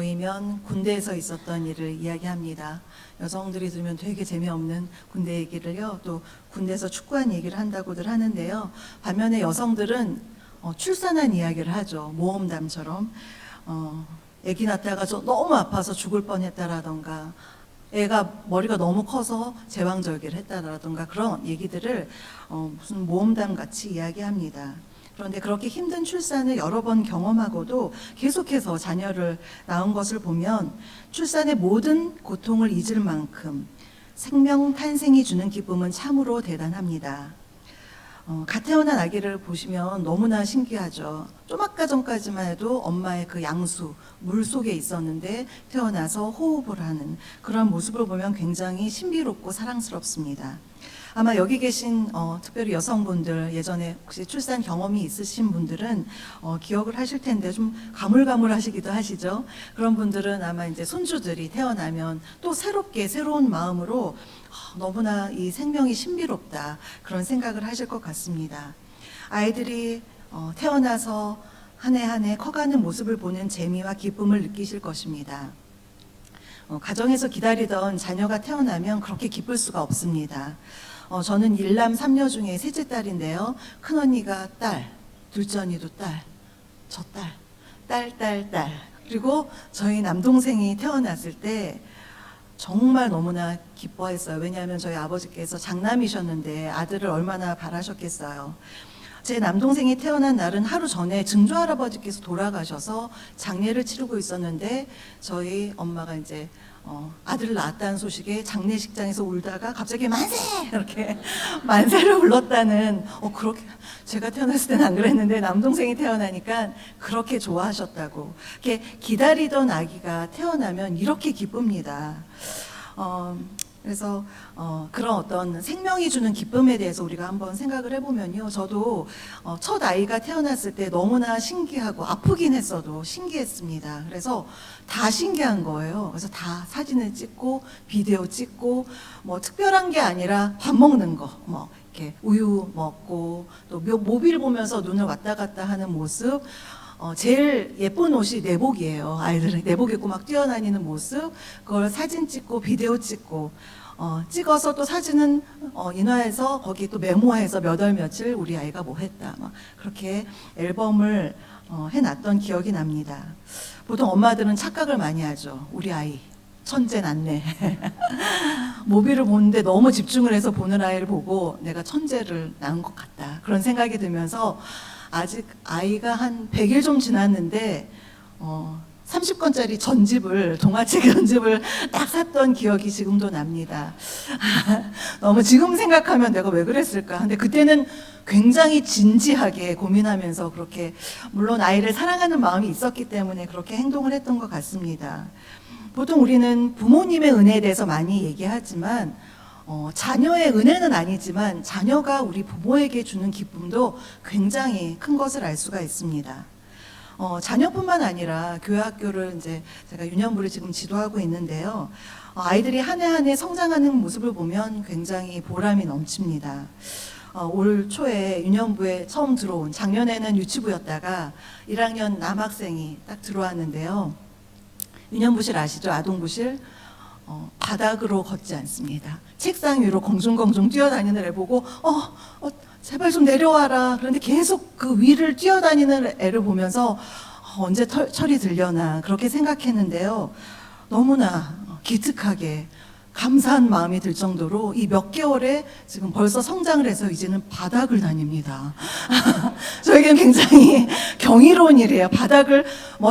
모이면 군대에서 있었던 일을 이야기합니다. 여성들이 들으면 되게 재미없는 군대 얘기를요, 또 군대에서 축구한 얘기를 한다고들 하는데요. 반면에 여성들은 출산한 이야기를 하죠. 모험담처럼. 아기 낳다가 너무 아파서 죽을 뻔했다라던가, 애가 머리가 너무 커서 제왕절개를 했다라던가 그런 얘기들을 무슨 모험담 같이 이야기합니다. 그런데 그렇게 힘든 출산을 여러 번 경험하고도 계속해서 자녀를 낳은 것을 보면 출산의 모든 고통을 잊을 만큼 생명 탄생이 주는 기쁨은 참으로 대단합니다. 갓 태어난 아기를 보시면 너무나 신기하죠. 좀 아까 전까지만 해도 엄마의 그 양수, 물 속에 있었는데 태어나서 호흡을 하는 그런 모습을 보면 굉장히 신비롭고 사랑스럽습니다. 아마 여기 계신 특별히 여성분들, 예전에 혹시 출산 경험이 있으신 분들은 기억을 하실 텐데 좀 가물가물하시기도 하시죠. 그런 분들은 아마 이제 손주들이 태어나면 또 새롭게 새로운 마음으로 너무나 이 생명이 신비롭다 그런 생각을 하실 것 같습니다. 아이들이 태어나서 한 해 한 해 커가는 모습을 보는 재미와 기쁨을 느끼실 것입니다. 가정에서 기다리던 자녀가 태어나면 그렇게 기쁠 수가 없습니다. 저는 일남 3녀 중에 셋째 딸인데요. 큰언니가 딸, 둘째 언니도 딸, 저 딸. 그리고 저희 남동생이 태어났을 때 정말 너무나 기뻐했어요. 왜냐하면 저희 아버지께서 장남이셨는데 아들을 얼마나 바라셨겠어요. 제 남동생이 태어난 날은 하루 전에 증조할아버지께서 돌아가셔서 장례를 치르고 있었는데 저희 엄마가 이제 아들을 낳았다는 소식에 장례식장에서 울다가 갑자기 만세! 이렇게 만세를 불렀다는, 그렇게, 제가 태어났을 때는 안 그랬는데 남동생이 태어나니까 그렇게 좋아하셨다고. 이렇게 기다리던 아기가 태어나면 이렇게 기쁩니다. 그래서 그런 어떤 생명이 주는 기쁨에 대해서 우리가 한번 생각을 해보면요. 저도 첫 아이가 태어났을 때 너무나 신기하고 아프긴 했어도 신기했습니다. 그래서 다 신기한 거예요. 그래서 다 사진을 찍고 비디오 찍고 뭐 특별한 게 아니라 밥 먹는 거, 뭐 이렇게 우유 먹고 또 모빌 보면서 눈을 왔다 갔다 하는 모습. 제일 예쁜 옷이 내복이에요. 아이들은 내복 입고 막 뛰어다니는 모습, 그걸 사진 찍고 비디오 찍고 찍어서 또 사진은 인화해서 거기 또 메모해서 몇 월 며칠 우리 아이가 뭐 했다, 막 그렇게 앨범을 해놨던 기억이 납니다. 보통 엄마들은 착각을 많이 하죠. 우리 아이 천재 낳네. 모비를 보는데 너무 집중을 해서 보는 아이를 보고 내가 천재를 낳은 것 같다 그런 생각이 들면서 아직 아이가 한 100일 좀 지났는데 30권짜리 전집을, 동화책 전집을 딱 샀던 기억이 지금도 납니다. 너무 지금 생각하면 내가 왜 그랬을까. 근데 그때는 굉장히 진지하게 고민하면서 그렇게, 물론 아이를 사랑하는 마음이 있었기 때문에 그렇게 행동을 했던 것 같습니다. 보통 우리는 부모님의 은혜에 대해서 많이 얘기하지만 자녀의 은혜는 아니지만 자녀가 우리 부모에게 주는 기쁨도 굉장히 큰 것을 알 수가 있습니다. 자녀뿐만 아니라 교회 학교를 이제 제가 유년부를 지금 지도하고 있는데요. 아이들이 한 해 한 해 성장하는 모습을 보면 굉장히 보람이 넘칩니다. 올 초에 유년부에 처음 들어온, 작년에는 유치부였다가 1학년 남학생이 딱 들어왔는데요. 유년부실 아시죠? 아동부실. 바닥으로 걷지 않습니다. 책상 위로 공중공중 뛰어다니는 애 보고 제발 좀 내려와라. 그런데 계속 그 위를 뛰어다니는 애를 보면서 언제 철이 들려나 그렇게 생각했는데요. 너무나 기특하게 감사한 마음이 들 정도로 이 몇 개월에 지금 벌써 성장을 해서 이제는 바닥을 다닙니다. 저에게는 굉장히 경이로운 일이에요. 바닥을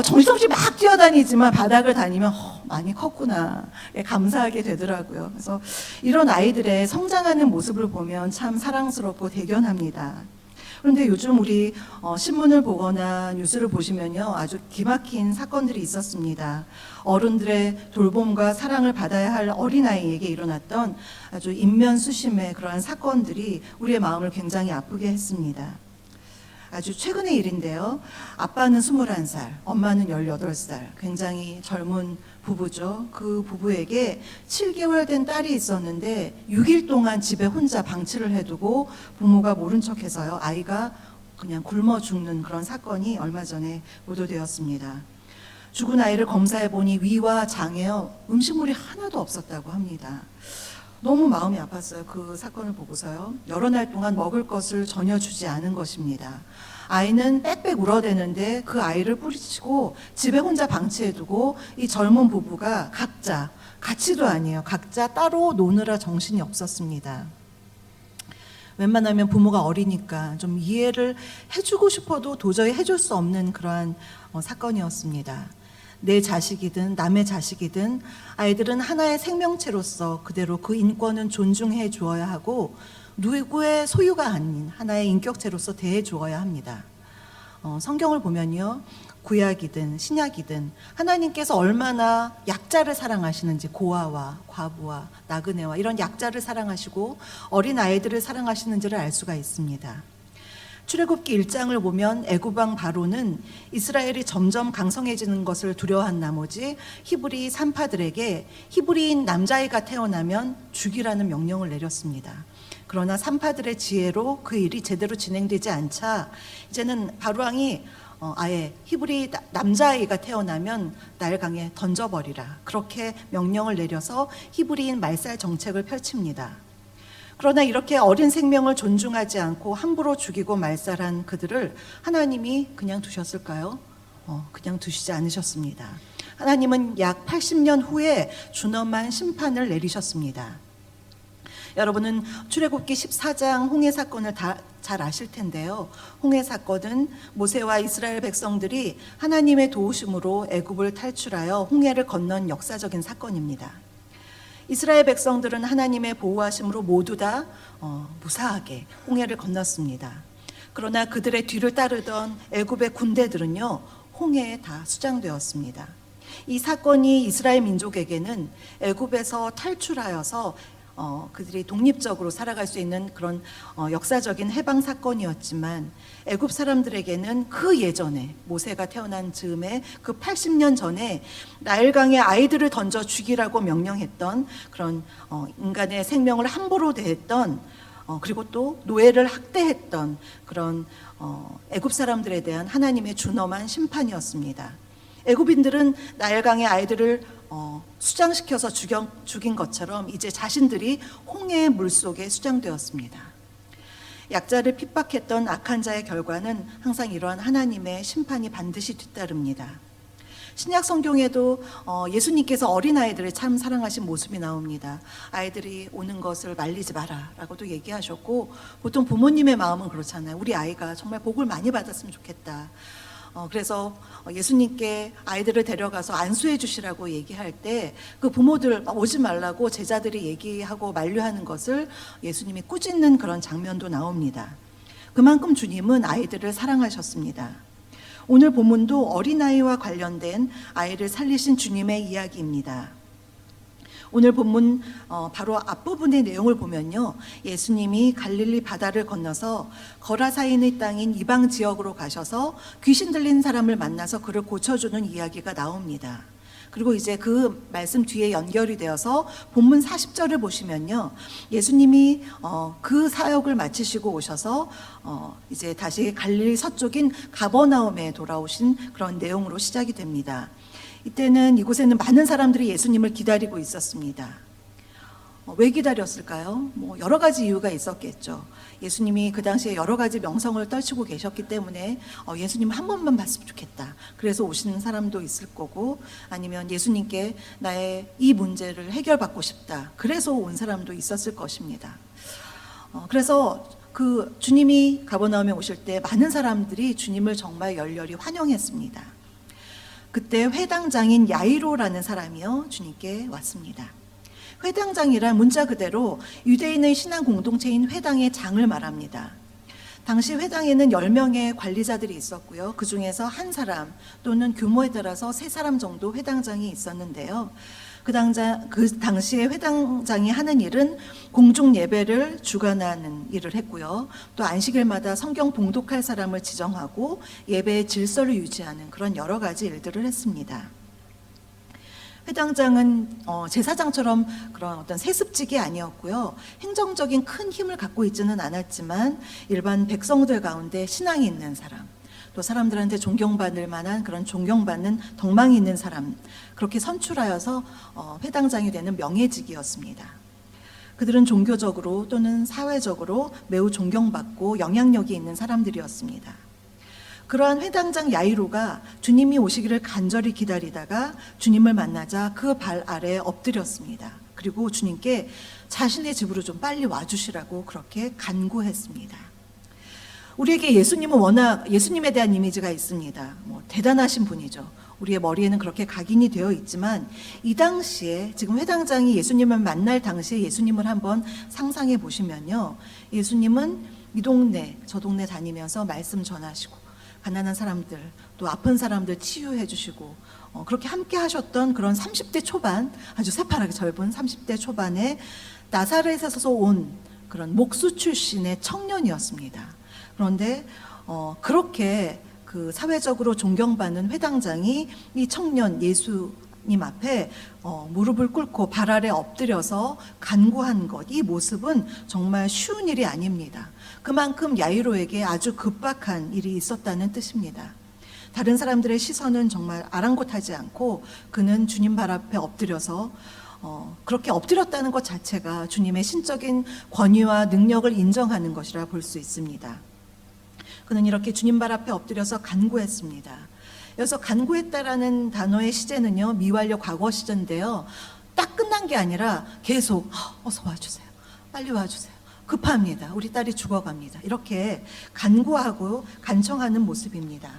정신없이 막 뛰어다니지만 바닥을 다니면 많이 컸구나 감사하게 되더라고요. 그래서 이런 아이들의 성장하는 모습을 보면 참 사랑스럽고 대견합니다. 그런데 요즘 우리 신문을 보거나 뉴스를 보시면요, 아주 기막힌 사건들이 있었습니다. 어른들의 돌봄과 사랑을 받아야 할 어린아이에게 일어났던 아주 인면수심의 그러한 사건들이 우리의 마음을 굉장히 아프게 했습니다. 아주 최근의 일인데요. 아빠는 21살, 엄마는 18살, 굉장히 젊은 부부죠. 그 부부에게 7개월 된 딸이 있었는데 6일 동안 집에 혼자 방치를 해두고 부모가 모른 척해서요, 아이가 그냥 굶어 죽는 그런 사건이 얼마 전에 보도되었습니다. 죽은 아이를 검사해 보니 위와 장에요 음식물이 하나도 없었다고 합니다. 너무 마음이 아팠어요. 그 사건을 보고서요. 여러 날 동안 먹을 것을 전혀 주지 않은 것입니다. 아이는 빽빽 울어대는데 그 아이를 뿌리치고 집에 혼자 방치해두고 이 젊은 부부가 각자, 같이도 아니에요. 각자 따로 노느라 정신이 없었습니다. 웬만하면 부모가 어리니까 좀 이해를 해주고 싶어도 도저히 해줄 수 없는 그러한 사건이었습니다. 내 자식이든 남의 자식이든 아이들은 하나의 생명체로서 그대로 그 인권은 존중해 주어야 하고 누구의 소유가 아닌 하나의 인격체로서 대해 주어야 합니다. 성경을 보면요. 구약이든 신약이든 하나님께서 얼마나 약자를 사랑하시는지 고아와 과부와 나그네와 이런 약자를 사랑하시고 어린 아이들을 사랑하시는지를 알 수가 있습니다. 출애굽기 1장을 보면 애굽 왕 바로는 이스라엘이 점점 강성해지는 것을 두려워한 나머지 히브리 산파들에게 히브리인 남자아이가 태어나면 죽이라는 명령을 내렸습니다. 그러나 산파들의 지혜로 그 일이 제대로 진행되지 않자 이제는 바로 왕이 아예 히브리 남자아이가 태어나면 나일강에 던져버리라 그렇게 명령을 내려서 히브리인 말살 정책을 펼칩니다. 그러나 이렇게 어린 생명을 존중하지 않고 함부로 죽이고 말살한 그들을 하나님이 그냥 두셨을까요? 그냥 두시지 않으셨습니다. 하나님은 약 80년 후에 준엄한 심판을 내리셨습니다. 여러분은 출애굽기 14장 홍해 사건을 다 잘 아실 텐데요. 홍해 사건은 모세와 이스라엘 백성들이 하나님의 도우심으로 애굽을 탈출하여 홍해를 건넌 역사적인 사건입니다. 이스라엘 백성들은 하나님의 보호하심으로 모두 다 무사하게 홍해를 건넜습니다. 그러나 그들의 뒤를 따르던 애굽의 군대들은요, 홍해에 다 수장되었습니다. 이 사건이 이스라엘 민족에게는 애굽에서 탈출하여서 그들이 독립적으로 살아갈 수 있는 그런 역사적인 해방 사건이었지만 애굽 사람들에게는 그 예전에 모세가 태어난 즈음에 그 80년 전에 나일강에 아이들을 던져 죽이라고 명령했던 그런 인간의 생명을 함부로 대했던 그리고 또 노예를 학대했던 그런 애굽 사람들에 대한 하나님의 준엄한 심판이었습니다. 애굽인들은 나일강의 아이들을 수장시켜서 죽인 것처럼 이제 자신들이 홍해의 물속에 수장되었습니다. 약자를 핍박했던 악한 자의 결과는 항상 이러한 하나님의 심판이 반드시 뒤따릅니다. 신약 성경에도 예수님께서 어린아이들을 참 사랑하신 모습이 나옵니다. 아이들이 오는 것을 말리지 마라 라고도 얘기하셨고, 보통 부모님의 마음은 그렇잖아요. 우리 아이가 정말 복을 많이 받았으면 좋겠다. 그래서 예수님께 아이들을 데려가서 안수해 주시라고 얘기할 때 그 부모들 오지 말라고 제자들이 얘기하고 만류하는 것을 예수님이 꾸짖는 그런 장면도 나옵니다. 그만큼 주님은 아이들을 사랑하셨습니다. 오늘 본문도 어린아이와 관련된 아이를 살리신 주님의 이야기입니다. 오늘 본문 바로 앞부분의 내용을 보면요, 예수님이 갈릴리 바다를 건너서 거라사인의 땅인 이방 지역으로 가셔서 귀신 들린 사람을 만나서 그를 고쳐주는 이야기가 나옵니다. 그리고 이제 그 말씀 뒤에 연결이 되어서 본문 40절을 보시면요, 예수님이 그 사역을 마치시고 오셔서 이제 다시 갈릴리 서쪽인 가버나움에 돌아오신 그런 내용으로 시작이 됩니다. 이때는 이곳에는 많은 사람들이 예수님을 기다리고 있었습니다. 왜 기다렸을까요? 여러 가지 이유가 있었겠죠. 예수님이 그 당시에 여러 가지 명성을 떨치고 계셨기 때문에 예수님 한 번만 봤으면 좋겠다. 그래서 오시는 사람도 있을 거고, 아니면 예수님께 나의 이 문제를 해결받고 싶다. 그래서 온 사람도 있었을 것입니다. 그래서 그 주님이 가버나움에 오실 때 많은 사람들이 주님을 정말 열렬히 환영했습니다. 그때 회당장인 야이로라는 사람이요, 주님께 왔습니다. 회당장이란 문자 그대로 유대인의 신앙 공동체인 회당의 장을 말합니다. 당시 회당에는 10명의 관리자들이 있었고요. 그 중에서 한 사람 또는 규모에 따라서 3사람 정도 회당장이 있었는데요. 그 당시에 회당장이 하는 일은 공중 예배를 주관하는 일을 했고요. 또 안식일마다 성경 봉독할 사람을 지정하고 예배의 질서를 유지하는 그런 여러 가지 일들을 했습니다. 회당장은 제사장처럼 그런 어떤 세습직이 아니었고요. 행정적인 큰 힘을 갖고 있지는 않았지만 일반 백성들 가운데 신앙이 있는 사람, 또 사람들한테 존경받을 만한 그런 존경받는 덕망이 있는 사람, 그렇게 선출하여서 회당장이 되는 명예직이었습니다. 그들은 종교적으로 또는 사회적으로 매우 존경받고 영향력이 있는 사람들이었습니다. 그러한 회당장 야이로가 주님이 오시기를 간절히 기다리다가 주님을 만나자 그 발 아래에 엎드렸습니다. 그리고 주님께 자신의 집으로 좀 빨리 와주시라고 그렇게 간구했습니다. 우리에게 예수님은 워낙 예수님에 대한 이미지가 있습니다. 대단하신 분이죠. 우리의 머리에는 그렇게 각인이 되어 있지만 이 당시에 지금 회당장이 예수님을 만날 당시에 예수님을 한번 상상해 보시면요. 예수님은 이 동네 저 동네 다니면서 말씀 전하시고 가난한 사람들 또 아픈 사람들 치유해 주시고 그렇게 함께 하셨던 그런 30대 초반 아주 새파랗게 젊은 30대 초반에 나사렛에서 온 그런 목수 출신의 청년이었습니다. 그런데 그렇게 그 사회적으로 존경받는 회당장이 이 청년 예수님 앞에 무릎을 꿇고 발 아래 엎드려서 간구한 것, 이 모습은 정말 쉬운 일이 아닙니다. 그만큼 야이로에게 아주 급박한 일이 있었다는 뜻입니다. 다른 사람들의 시선은 정말 아랑곳하지 않고 그는 주님 발 앞에 엎드려서 그렇게 엎드렸다는 것 자체가 주님의 신적인 권위와 능력을 인정하는 것이라 볼 수 있습니다. 그는 이렇게 주님 발 앞에 엎드려서 간구했습니다. 여기서 간구했다라는 단어의 시제는요, 미완료 과거 시제인데요, 딱 끝난 게 아니라 계속 어서 와주세요, 빨리 와주세요, 급합니다, 우리 딸이 죽어갑니다, 이렇게 간구하고 간청하는 모습입니다.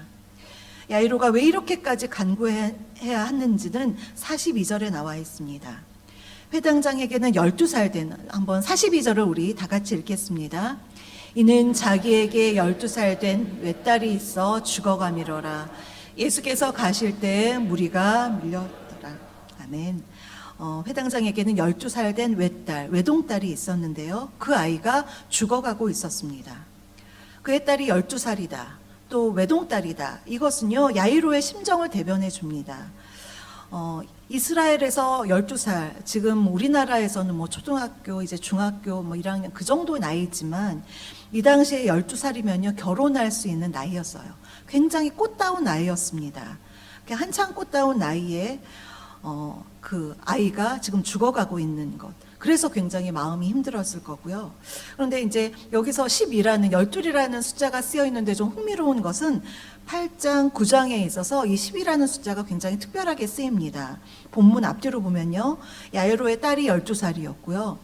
야이로가 왜 이렇게까지 간구해야 하는지는 42절에 나와 있습니다. 회당장에게는 12살 된, 한번 42절을 우리 다 같이 읽겠습니다. 이는 자기에게 12살 된 외딸이 있어 죽어가미러라. 예수께서 가실 때에 무리가 밀렸더라. 아멘. 회당장에게는 12살 된 외딸, 외동딸이 있었는데요. 그 아이가 죽어가고 있었습니다. 그의 딸이 12살이다. 또 외동딸이다. 이것은요, 야이로의 심정을 대변해 줍니다. 이스라엘에서 12살, 지금 우리나라에서는 초등학교, 이제 중학교 1학년 그 정도 나이지만 이 당시에 12살이면요, 결혼할 수 있는 나이였어요. 굉장히 꽃다운 나이였습니다. 한창 꽃다운 나이에 그 아이가 지금 죽어가고 있는 것. 그래서 굉장히 마음이 힘들었을 거고요. 그런데 이제 여기서 12라는 12이라는 숫자가 쓰여 있는데 좀 흥미로운 것은 8장, 9장에 있어서 이 10이라는 숫자가 굉장히 특별하게 쓰입니다. 본문 앞뒤로 보면요, 야이로의 딸이 12살이었고요.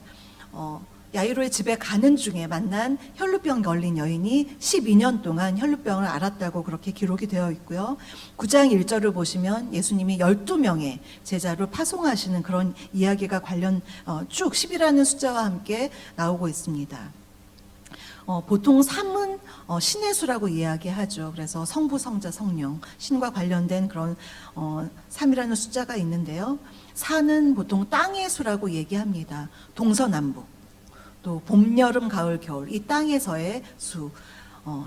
야이로의 집에 가는 중에 만난 혈루병 걸린 여인이 12년 동안 혈루병을 앓았다고 그렇게 기록이 되어 있고요. 9장 1절을 보시면 예수님이 12명의 제자를 파송하시는 그런 이야기가 관련 쭉 10이라는 숫자와 함께 나오고 있습니다. 보통 3은 신의 수라고 이야기하죠. 그래서 성부, 성자, 성령, 신과 관련된 그런 3이라는 숫자가 있는데요. 4는 보통 땅의 수라고 얘기합니다. 동서남북, 또 봄, 여름, 가을, 겨울, 이 땅에서의 수,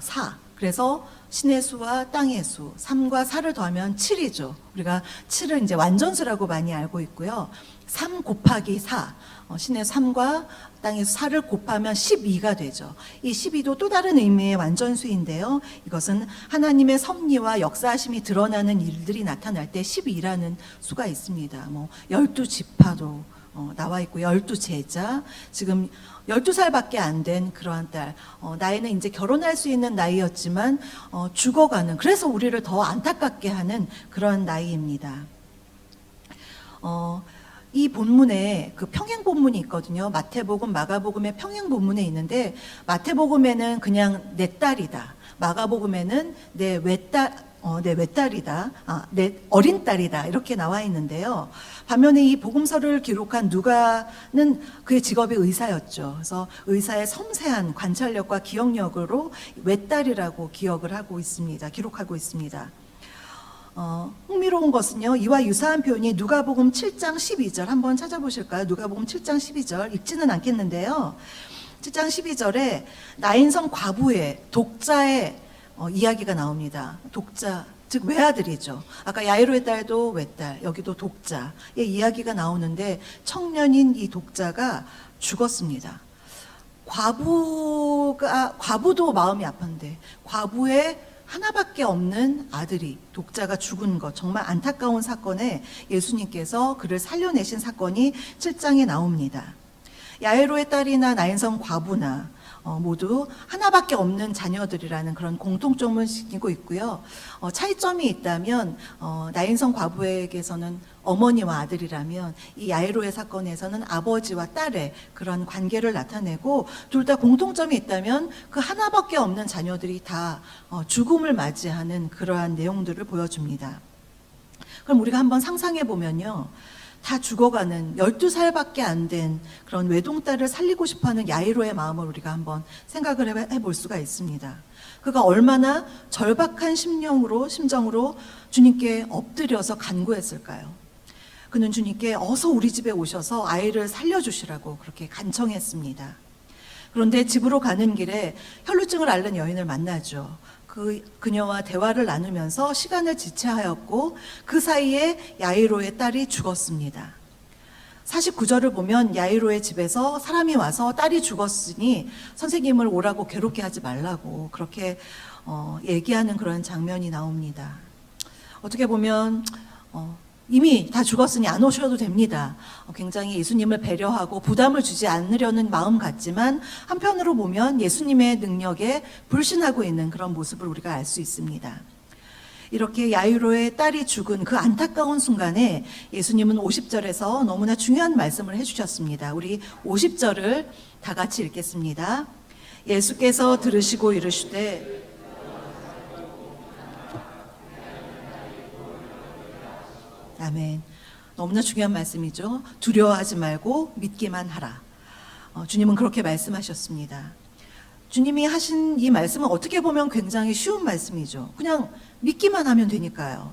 4. 그래서 신의 수와 땅의 수, 3과 4를 더하면 7이죠. 우리가 7을 이제 완전수라고 많이 알고 있고요. 3 곱하기 4, 신의 3과 땅의 4를 곱하면 12가 되죠. 이 12도 또 다른 의미의 완전수인데요. 이것은 하나님의 섭리와 역사하심이 드러나는 일들이 나타날 때 12라는 수가 있습니다. 12지파도 나와 있고 12제자, 지금 12살밖에 안 된 그러한 딸, 나이는 이제 결혼할 수 있는 나이였지만 죽어가는, 그래서 우리를 더 안타깝게 하는 그런 나이입니다. 이 본문에 그 평행 본문이 있거든요. 마태복음, 마가복음의 평행 본문에 있는데, 마태복음에는 그냥 내 딸이다, 마가복음에는 내 외딸이다, 내 어린 딸이다, 이렇게 나와 있는데요. 반면에 이 복음서를 기록한 누가는 그의 직업이 의사였죠. 그래서 의사의 섬세한 관찰력과 기억력으로 외딸이라고 기록하고 있습니다. 흥미로운 것은요, 이와 유사한 표현이 누가복음 7장 12절 한번 찾아보실까요? 누가복음 7장 12절 읽지는 않겠는데요. 7장 12절에 나인성 과부의 독자의 이야기가 나옵니다. 독자, 즉 외아들이죠. 아까 야이로의 딸도 외딸, 여기도 독자의 이야기가 나오는데 청년인 이 독자가 죽었습니다. 과부도 마음이 아픈데 과부의 하나밖에 없는 아들이, 독자가 죽은 것, 정말 안타까운 사건에 예수님께서 그를 살려내신 사건이 7장에 나옵니다. 야이로의 딸이나 나인성 과부나 모두 하나밖에 없는 자녀들이라는 그런 공통점을 지니고 있고요. 차이점이 있다면 나인성 과부에게서는 어머니와 아들이라면 이 야이로의 사건에서는 아버지와 딸의 그런 관계를 나타내고, 둘 다 공통점이 있다면 그 하나밖에 없는 자녀들이 다 죽음을 맞이하는 그러한 내용들을 보여줍니다. 그럼 우리가 한번 상상해 보면요, 다 죽어가는 12살밖에 안 된 그런 외동딸을 살리고 싶어하는 야이로의 마음을 우리가 한번 생각을 해볼 수가 있습니다. 그가 얼마나 절박한 심정으로 주님께 엎드려서 간구했을까요? 그는 주님께 어서 우리 집에 오셔서 아이를 살려주시라고 그렇게 간청했습니다. 그런데 집으로 가는 길에 혈루증을 앓는 여인을 만나죠. 그녀와 대화를 나누면서 시간을 지체하였고, 그 사이에 야이로의 딸이 죽었습니다. 49절을 보면 야이로의 집에서 사람이 와서 딸이 죽었으니 선생님을 오라고 괴롭게 하지 말라고 그렇게 얘기하는 그런 장면이 나옵니다. 어떻게 보면 이미 다 죽었으니 안 오셔도 됩니다. 굉장히 예수님을 배려하고 부담을 주지 않으려는 마음 같지만, 한편으로 보면 예수님의 능력에 불신하고 있는 그런 모습을 우리가 알 수 있습니다. 이렇게 야이로의 딸이 죽은 그 안타까운 순간에 예수님은 50절에서 너무나 중요한 말씀을 해주셨습니다. 우리 50절을 다 같이 읽겠습니다. 예수께서 들으시고 이르시되, 아멘. 너무나 중요한 말씀이죠. 두려워하지 말고 믿기만 하라. 주님은 그렇게 말씀하셨습니다. 주님이 하신 이 말씀은 어떻게 보면 굉장히 쉬운 말씀이죠. 그냥 믿기만 하면 되니까요.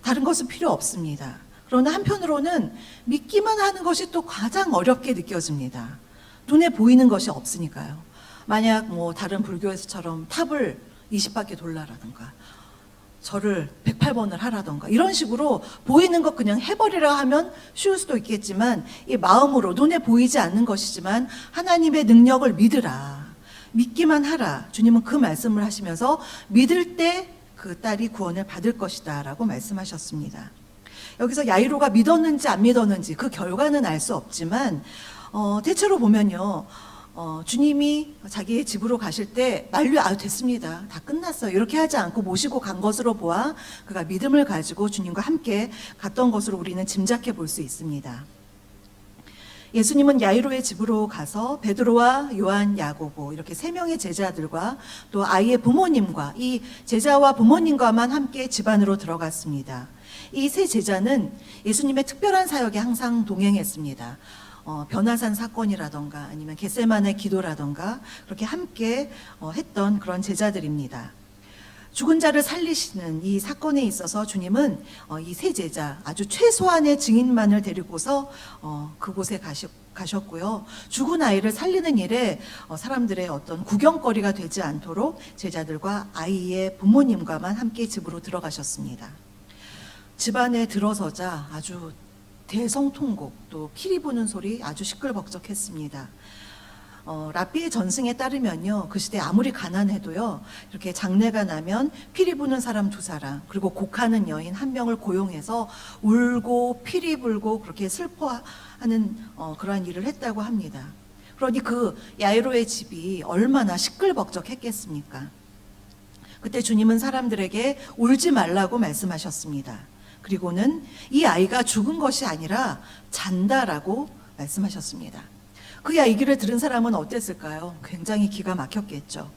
다른 것은 필요 없습니다. 그러나 한편으로는 믿기만 하는 것이 또 가장 어렵게 느껴집니다. 눈에 보이는 것이 없으니까요. 만약 다른 불교에서처럼 탑을 20바퀴 돌라라든가 절을 108번을 하라던가 이런 식으로 보이는 것 그냥 해버리라 하면 쉬울 수도 있겠지만, 이 마음으로 눈에 보이지 않는 것이지만 하나님의 능력을 믿으라, 믿기만 하라, 주님은 그 말씀을 하시면서 믿을 때 그 딸이 구원을 받을 것이다 라고 말씀하셨습니다. 여기서 야이로가 믿었는지 안 믿었는지 그 결과는 알 수 없지만 대체로 보면요, 주님이 자기의 집으로 가실 때 됐습니다, 다 끝났어요, 이렇게 하지 않고 모시고 간 것으로 보아 그가 믿음을 가지고 주님과 함께 갔던 것으로 우리는 짐작해 볼 수 있습니다. 예수님은 야이로의 집으로 가서 베드로와 요한, 야고보 이렇게 3명의 제자들과 또 아이의 부모님과 이 제자와 부모님과만 함께 집 안으로 들어갔습니다. 이 세 제자는 예수님의 특별한 사역에 항상 동행했습니다. 변화산 사건이라던가 아니면 겟세마네 기도라던가 그렇게 함께 했던 그런 제자들입니다. 죽은 자를 살리시는 이 사건에 있어서 주님은 이 세 제자, 아주 최소한의 증인만을 데리고서 그곳에 가셨고요. 죽은 아이를 살리는 일에 사람들의 어떤 구경거리가 되지 않도록 제자들과 아이의 부모님과만 함께 집으로 들어가셨습니다. 집 안에 들어서자 아주 대성통곡, 또 피리 부는 소리 아주 시끌벅적했습니다. 랍비의 전승에 따르면요, 그 시대 아무리 가난해도요, 이렇게 장례가 나면 피리 부는 사람 2사람, 그리고 곡하는 여인 1명을 고용해서 울고 피리 불고 그렇게 슬퍼하는 그러한 일을 했다고 합니다. 그러니 그 야이로의 집이 얼마나 시끌벅적했겠습니까? 그때 주님은 사람들에게 울지 말라고 말씀하셨습니다. 그리고는 이 아이가 죽은 것이 아니라 잔다라고 말씀하셨습니다. 그 이야기를 들은 사람은 어땠을까요? 굉장히 기가 막혔겠죠.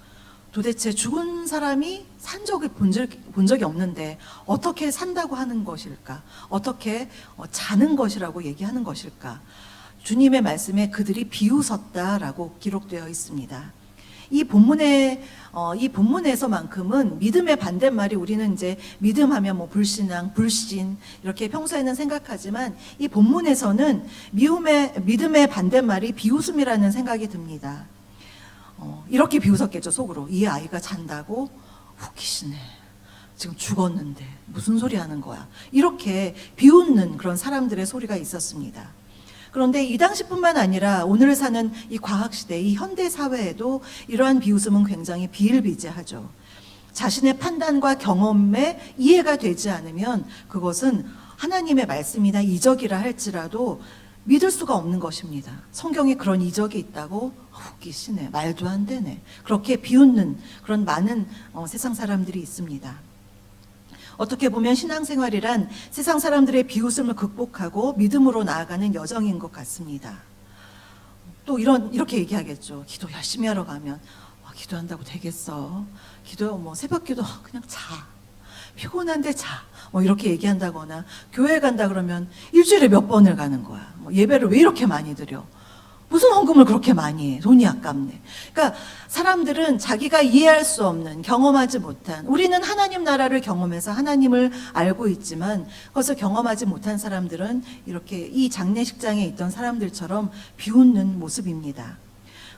도대체 죽은 사람이 산 적을 본 적이 없는데 어떻게 산다고 하는 것일까? 어떻게 자는 것이라고 얘기하는 것일까? 주님의 말씀에 그들이 비웃었다라고 기록되어 있습니다. 이 본문에서만큼은 믿음의 반대말이, 우리는 이제 믿음하면 불신앙, 불신 이렇게 평소에는 생각하지만 이 본문에서는 믿음의 반대말이 비웃음이라는 생각이 듭니다. 이렇게 비웃었겠죠, 속으로. 이 아이가 잔다고? 웃기시네. 지금 죽었는데 무슨 소리 하는 거야. 이렇게 비웃는 그런 사람들의 소리가 있었습니다. 그런데 이 당시뿐만 아니라 오늘 사는 이 과학시대, 이 현대사회에도 이러한 비웃음은 굉장히 비일비재하죠. 자신의 판단과 경험에 이해가 되지 않으면 그것은 하나님의 말씀이나 이적이라 할지라도 믿을 수가 없는 것입니다. 성경에 그런 이적이 있다고? 웃기시네. 말도 안 되네. 그렇게 비웃는 그런 많은 세상 사람들이 있습니다. 어떻게 보면 신앙생활이란 세상 사람들의 비웃음을 극복하고 믿음으로 나아가는 여정인 것 같습니다. 또 이렇게 얘기하겠죠. 기도 열심히 하러 가면 기도한다고 되겠어. 기도 새벽 기도 그냥 자. 피곤한데 자. 이렇게 얘기한다거나 교회 간다 그러면 일주일에 몇 번을 가는 거야. 예배를 왜 이렇게 많이 드려? 무슨 헌금을 그렇게 많이 해? 돈이 아깝네. 그러니까 사람들은 자기가 이해할 수 없는, 경험하지 못한, 우리는 하나님 나라를 경험해서 하나님을 알고 있지만 그것을 경험하지 못한 사람들은 이렇게 이 장례식장에 있던 사람들처럼 비웃는 모습입니다.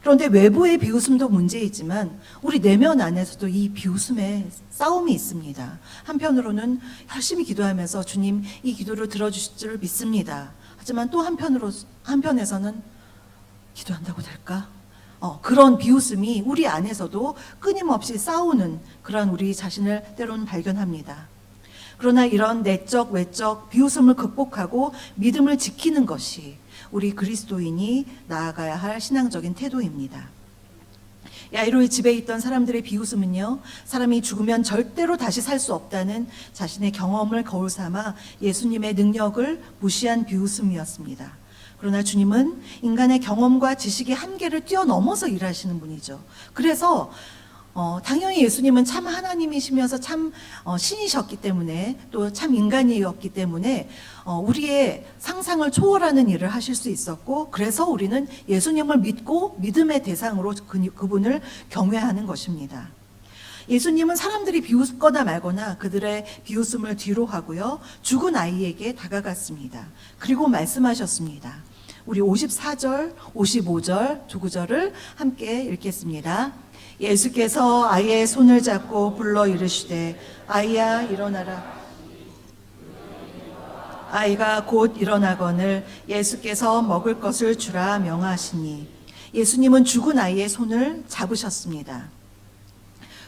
그런데 외부의 비웃음도 문제이지만 우리 내면 안에서도 이 비웃음에 싸움이 있습니다. 한편으로는 열심히 기도하면서 주님 이 기도를 들어주실 줄 믿습니다. 하지만 또 한편에서는 기도한다고 될까? 그런 비웃음이 우리 안에서도 끊임없이 싸우는 그런 우리 자신을 때로는 발견합니다. 그러나 이런 내적, 외적 비웃음을 극복하고 믿음을 지키는 것이 우리 그리스도인이 나아가야 할 신앙적인 태도입니다. 야이로의 집에 있던 사람들의 비웃음은요, 사람이 죽으면 절대로 다시 살 수 없다는 자신의 경험을 거울 삼아 예수님의 능력을 무시한 비웃음이었습니다. 그러나 주님은 인간의 경험과 지식의 한계를 뛰어넘어서 일하시는 분이죠. 그래서 당연히 예수님은 참 하나님이시면서 참 신이셨기 때문에 또 참 인간이었기 때문에 우리의 상상을 초월하는 일을 하실 수 있었고, 그래서 우리는 예수님을 믿고 믿음의 대상으로 그분을 경외하는 것입니다. 예수님은 사람들이 비웃거나 말거나 그들의 비웃음을 뒤로 하고요, 죽은 아이에게 다가갔습니다. 그리고 말씀하셨습니다. 우리 54절, 55절 두 구절을 함께 읽겠습니다. 예수께서 아이의 손을 잡고 불러 이르시되 아이야 일어나라. 아이가 곧 일어나거늘 예수께서 먹을 것을 주라 명하시니, 예수님은 죽은 아이의 손을 잡으셨습니다.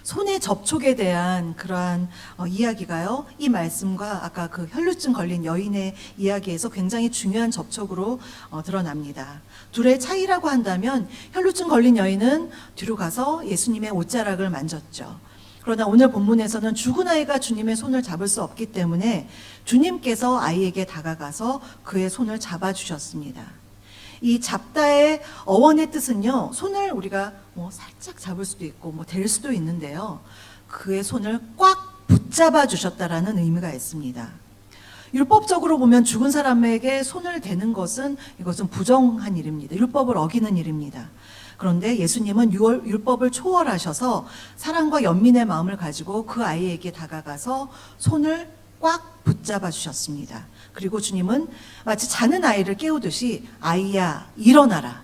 손의 접촉에 대한 그러한 이야기가요, 이 말씀과 아까 그 혈루증 걸린 여인의 이야기에서 굉장히 중요한 접촉으로 드러납니다. 둘의 차이라고 한다면 혈루증 걸린 여인은 뒤로 가서 예수님의 옷자락을 만졌죠. 그러나 오늘 본문에서는 죽은 아이가 주님의 손을 잡을 수 없기 때문에 주님께서 아이에게 다가가서 그의 손을 잡아주셨습니다. 이 잡다의 어원의 뜻은요, 손을 우리가 살짝 잡을 수도 있고 될 수도 있는데요, 그의 손을 꽉 붙잡아 주셨다라는 의미가 있습니다. 율법적으로 보면 죽은 사람에게 손을 대는 것은 이것은 부정한 일입니다. 율법을 어기는 일입니다. 그런데 예수님은 율법을 초월하셔서 사랑과 연민의 마음을 가지고 그 아이에게 다가가서 손을 꽉 붙잡아 주셨습니다. 그리고 주님은 마치 자는 아이를 깨우듯이 아이야 일어나라.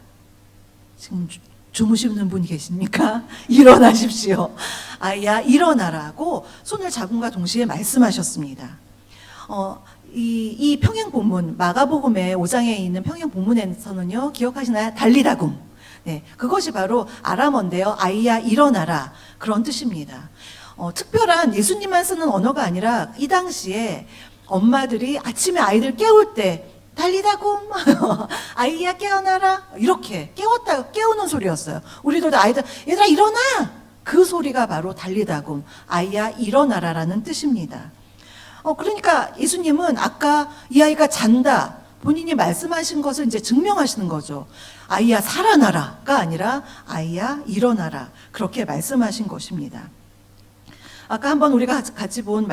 지금 주무시는 분 계십니까? 일어나십시오. 아이야 일어나라고 손을 잡음과 동시에 말씀하셨습니다. 이 평행 본문, 마가복음의 5장에 있는 평행 본문에서는요, 기억하시나요? 달리다굼. 네, 그것이 바로 아람어인데요, 아이야 일어나라, 그런 뜻입니다. 특별한 예수님만 쓰는 언어가 아니라 이 당시에 엄마들이 아침에 아이들 깨울 때 달리다굼, 아이야 깨어나라, 이렇게 깨우는 소리였어요. 우리도 아이들 얘들아 일어나, 그 소리가 바로 달리다굼, 아이야 일어나라라는 뜻입니다. 그러니까 예수님은 아까 이 아이가 잔다, 본인이 말씀하신 것을 이제 증명하시는 거죠. 아이야 살아나라가 아니라 아이야 일어나라, 그렇게 말씀하신 것입니다. 아까 한번 우리가 같이 본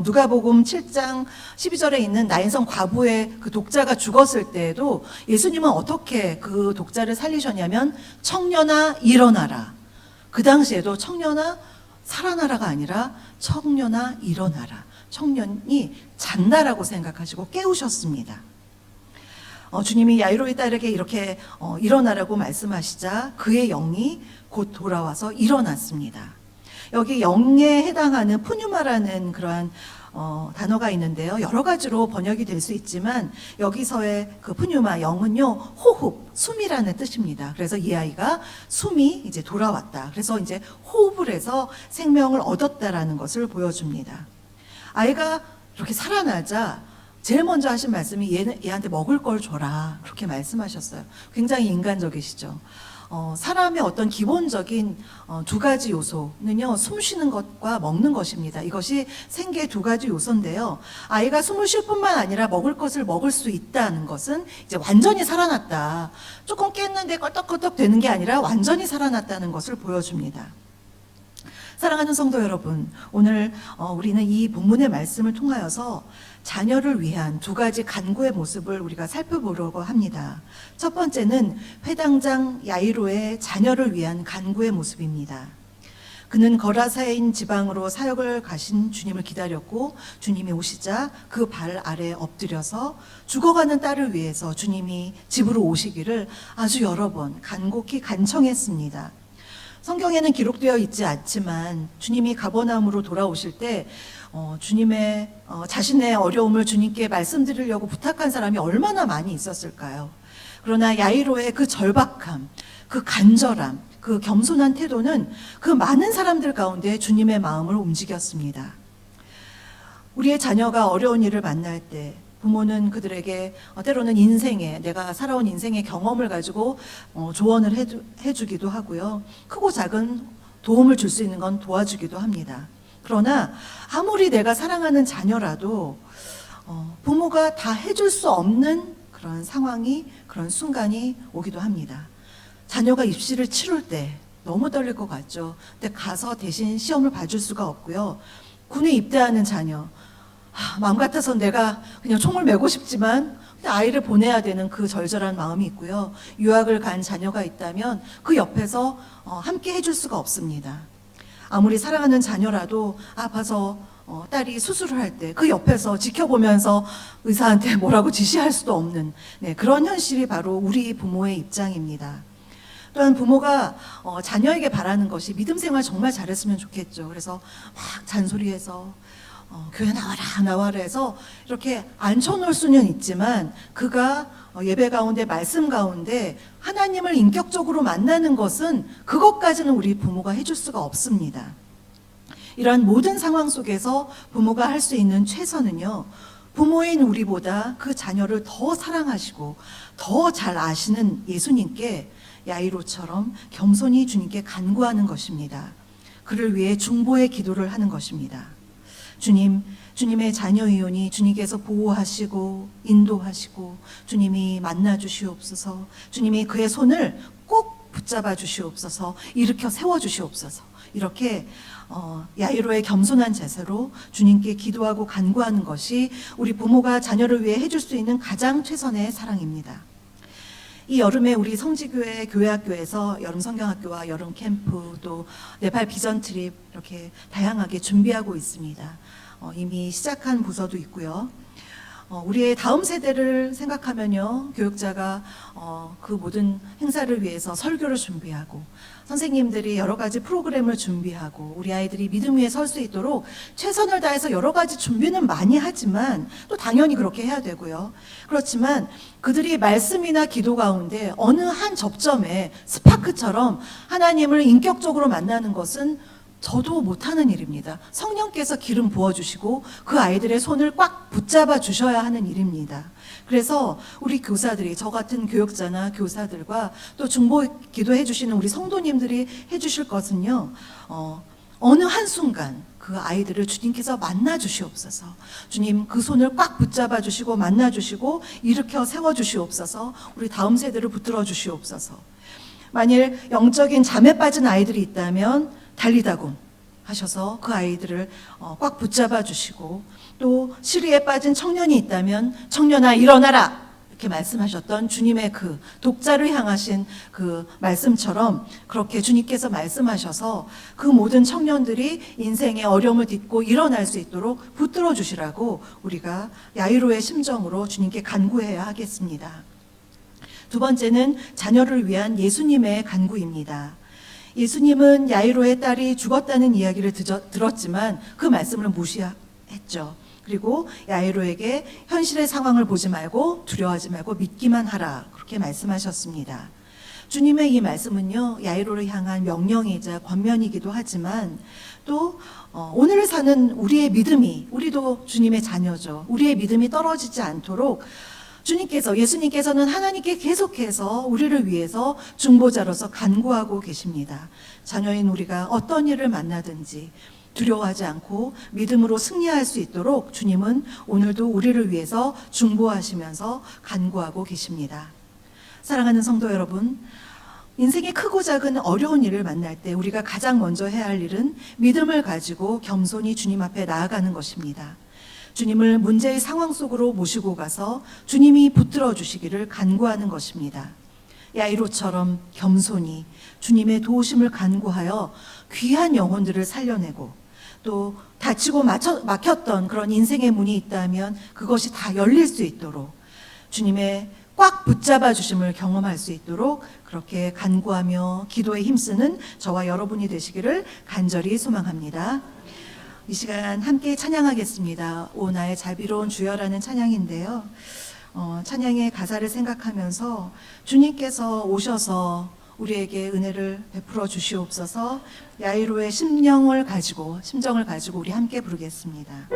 누가복음 7장 12절에 있는 나인성 과부의 그 독자가 죽었을 때에도 예수님은 어떻게 그 독자를 살리셨냐면 청년아 일어나라. 그 당시에도 청년아 살아나라가 아니라 청년아 일어나라. 청년이 잔다라고 생각하시고 깨우셨습니다. 주님이 야이로의 딸에게 이렇게 일어나라고 말씀하시자 그의 영이 곧 돌아와서 일어났습니다. 여기 영에 해당하는 푸뉴마라는 그러한 단어가 있는데요. 여러 가지로 번역이 될 수 있지만 여기서의 그 푸뉴마 영은요, 호흡, 숨이라는 뜻입니다. 그래서 이 아이가 숨이 이제 돌아왔다. 그래서 이제 호흡을 해서 생명을 얻었다라는 것을 보여줍니다. 아이가 이렇게 살아나자 제일 먼저 하신 말씀이 얘한테 먹을 걸 줘라, 그렇게 말씀하셨어요. 굉장히 인간적이시죠. 사람의 어떤 기본적인 두 가지 요소는요, 숨 쉬는 것과 먹는 것입니다. 이것이 생계의 두 가지 요소인데요. 아이가 숨을 쉴 뿐만 아니라 먹을 것을 먹을 수 있다는 것은 이제 완전히 살아났다. 조금 깼는데 껄떡껄떡 되는 게 아니라 완전히 살아났다는 것을 보여줍니다. 사랑하는 성도 여러분, 오늘 우리는 이 본문의 말씀을 통하여서 자녀를 위한 두 가지 간구의 모습을 우리가 살펴보려고 합니다. 첫 번째는 회당장 야이로의 자녀를 위한 간구의 모습입니다. 그는 거라사인 지방으로 사역을 가신 주님을 기다렸고, 주님이 오시자 그 발 아래 엎드려서 죽어가는 딸을 위해서 주님이 집으로 오시기를 아주 여러 번 간곡히 간청했습니다. 성경에는 기록되어 있지 않지만 주님이 가버나움으로 돌아오실 때 주님의 자신의 어려움을 주님께 말씀드리려고 부탁한 사람이 얼마나 많이 있었을까요? 그러나 야이로의 그 절박함, 그 간절함, 그 겸손한 태도는 그 많은 사람들 가운데 주님의 마음을 움직였습니다. 우리의 자녀가 어려운 일을 만날 때 부모는 그들에게 때로는 내가 살아온 인생의 경험을 가지고 조언을 해주기도 하고요. 크고 작은 도움을 줄 수 있는 건 도와주기도 합니다. 그러나 아무리 내가 사랑하는 자녀라도 부모가 다 해줄 수 없는 그런 상황이, 그런 순간이 오기도 합니다. 자녀가 입시를 치룰 때 너무 떨릴 것 같죠. 근데 가서 대신 시험을 봐줄 수가 없고요. 군에 입대하는 자녀, 마음 같아서 내가 그냥 총을 메고 싶지만 아이를 보내야 되는 그 절절한 마음이 있고요. 유학을 간 자녀가 있다면 그 옆에서 함께 해줄 수가 없습니다. 아무리 사랑하는 자녀라도 아파서 딸이 수술을 할 때 그 옆에서 지켜보면서 의사한테 뭐라고 지시할 수도 없는 그런 현실이 바로 우리 부모의 입장입니다. 또한 부모가 자녀에게 바라는 것이 믿음 생활 정말 잘했으면 좋겠죠. 그래서 막 잔소리해서 교회 나와라 해서 이렇게 앉혀놓을 수는 있지만 그가 예배 가운데, 말씀 가운데 하나님을 인격적으로 만나는 것은, 그것까지는 우리 부모가 해줄 수가 없습니다. 이러한 모든 상황 속에서 부모가 할 수 있는 최선은요, 부모인 우리보다 그 자녀를 더 사랑하시고 더 잘 아시는 예수님께 야이로처럼 겸손히 주님께 간구하는 것입니다. 그를 위해 중보의 기도를 하는 것입니다. 주님의 자녀이오니 주님께서 보호하시고 인도하시고 주님이 만나주시옵소서, 주님이 그의 손을 꼭 붙잡아 주시옵소서, 일으켜 세워주시옵소서, 이렇게 야이로의 겸손한 자세로 주님께 기도하고 간구하는 것이 우리 부모가 자녀를 위해 해줄 수 있는 가장 최선의 사랑입니다. 이 여름에 우리 성지교회 교회학교에서 여름 성경학교와 여름 캠프, 또 네팔 비전 트립 이렇게 다양하게 준비하고 있습니다. 이미 시작한 부서도 있고요. 우리의 다음 세대를 생각하면요, 교육자가 그 모든 행사를 위해서 설교를 준비하고 선생님들이 여러 가지 프로그램을 준비하고 우리 아이들이 믿음 위에 설 수 있도록 최선을 다해서 여러 가지 준비는 많이 하지만 또 당연히 그렇게 해야 되고요. 그렇지만 그들이 말씀이나 기도 가운데 어느 한 접점에 스파크처럼 하나님을 인격적으로 만나는 것은 저도 못하는 일입니다. 성령께서 기름 부어주시고 그 아이들의 손을 꽉 붙잡아 주셔야 하는 일입니다. 그래서 우리 교사들이, 저 같은 교육자나 교사들과 또 중보 기도해 주시는 우리 성도님들이 해주실 것은요, 어느 한순간 그 아이들을 주님께서 만나 주시옵소서, 주님 그 손을 꽉 붙잡아 주시고 만나 주시고 일으켜 세워 주시옵소서, 우리 다음 세대를 붙들어 주시옵소서. 만일 영적인 잠에 빠진 아이들이 있다면 달리다군 하셔서 그 아이들을 꽉 붙잡아 주시고, 또 시리에 빠진 청년이 있다면 청년아 일어나라 이렇게 말씀하셨던 주님의 그 독자를 향하신 그 말씀처럼 그렇게 주님께서 말씀하셔서 그 모든 청년들이 인생의 어려움을 딛고 일어날 수 있도록 붙들어 주시라고 우리가 야이로의 심정으로 주님께 간구해야 하겠습니다. 두 번째는 자녀를 위한 예수님의 간구입니다. 예수님은 야이로의 딸이 죽었다는 이야기를 들었지만 그 말씀을 했죠. 그리고 야이로에게 현실의 상황을 보지 말고 두려워하지 말고 믿기만 하라, 그렇게 말씀하셨습니다. 주님의 이 말씀은요, 야이로를 향한 명령이자 권면이기도 하지만 또 오늘 사는 우리의 믿음이, 우리도 주님의 자녀죠. 우리의 믿음이 떨어지지 않도록 예수님께서는 하나님께 계속해서 우리를 위해서 중보자로서 간구하고 계십니다. 자녀인 우리가 어떤 일을 만나든지 두려워하지 않고 믿음으로 승리할 수 있도록 주님은 오늘도 우리를 위해서 중보하시면서 간구하고 계십니다. 사랑하는 성도 여러분, 인생의 크고 작은 어려운 일을 만날 때 우리가 가장 먼저 해야 할 일은 믿음을 가지고 겸손히 주님 앞에 나아가는 것입니다. 주님을 문제의 상황 속으로 모시고 가서 주님이 붙들어 주시기를 간구하는 것입니다. 야이로처럼 겸손히 주님의 도우심을 간구하여 귀한 영혼들을 살려내고 또 닫히고 막혔던 그런 인생의 문이 있다면 그것이 다 열릴 수 있도록 주님의 꽉 붙잡아 주심을 경험할 수 있도록 그렇게 간구하며 기도에 힘쓰는 저와 여러분이 되시기를 간절히 소망합니다. 이 시간 함께 찬양하겠습니다. 오 나의 자비로운 주여라는 찬양인데요. 찬양의 가사를 생각하면서 주님께서 오셔서 우리에게 은혜를 베풀어 주시옵소서. 야이로의 심정을 가지고 우리 함께 부르겠습니다.